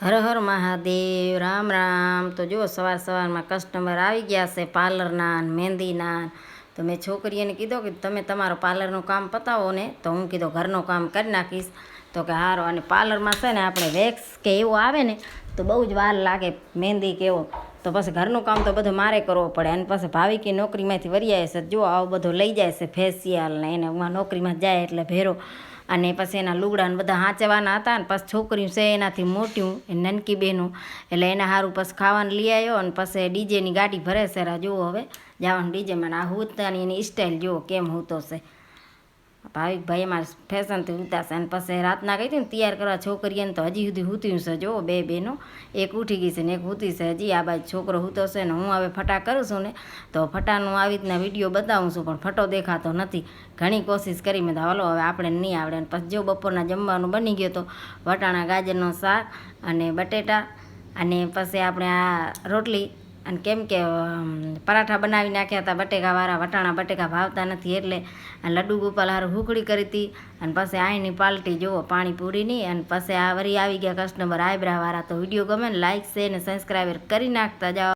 હર હર મહાદેવ, રામ રામ। તો જુઓ સવાર સવારમાં કસ્ટમર આવી ગયા છે પાર્લરના ને મહેંદીના। તો મેં છોકરીઓને કીધું કે તમે તમારું પાર્લરનું કામ પતાવો ને તો હું કીધું ઘરનું કામ કરી નાખીશ। તો કે હારો। અને પાર્લરમાં છે ને આપણે વેક્સ કે એવું આવે ને તો બહુ જ વાર લાગે, મહેંદી કે એવો, તો પછી ઘરનું કામ તો બધું મારે કરવું પડે। અને પછી ભાવિકી નોકરીમાંથી વરી આવે છે, જો આવું બધું લઈ જાય છે ફેશિયલ ને એને નોકરીમાં જાય એટલે ભેરો। અને પછી એના લુગડા ને બધા હાંચવાના હતા ને પછી છોકરીઓ છે એનાથી મોટી એ નાનકી બહેનું, એટલે એના સારું પછી ખાવાનું લઈ આવ્યો। અને પછી ડીજેની ગાડી ભરે છે, જુઓ હવે જવાનું ડીજેમાં। આ હુતાની એની સ્ટાઇલ જુઓ કેમ હૂતો છે ભાવિકભાઈ, અમારે ફેશનથી ઉતારશે। અને પછી રાતના ગઈ હતી ને તૈયાર કરવા છોકરીઓને તો હજી સુધી હૂત્યું છે, જુઓ બે બહેનો, એક ઉઠી ગઈ છે ને એક હૂતી છે હજી। આ બાજુ છોકરો હૂતો છે ને હું હવે ફટા કરું છું ને તો ફટાનું આવી રીતના વિડીયો બતાવું છું, પણ ફટો દેખાતો નથી। ઘણી કોશિશ કરી મેં તો હાલો હવે આપણે નહીં આવડે। અને પછી જો બપોરના જમવાનું બની ગયો તો વટાણા ગાજરનો શાક અને બટેટા, અને પછી આપણે આ રોટલી, અને કેમ કે પરાઠા બનાવી નાખ્યા હતા બટેકાવાળા, વટાણા બટેકા ભાવતા નથી એટલે લડ્ડુ ગોપાલ હારું હુકડી કરી હતી। અને પછી આઈની પાલટી જુઓ પાણીપુરીની। અને પછી આ વરી આવી ગયા કસ્ટમર આઈબ્રાવાળા। તો વિડીયો ગમે ને લાઈક શેર ને સબસ્ક્રાઈબર કરી નાખતા જાઓ।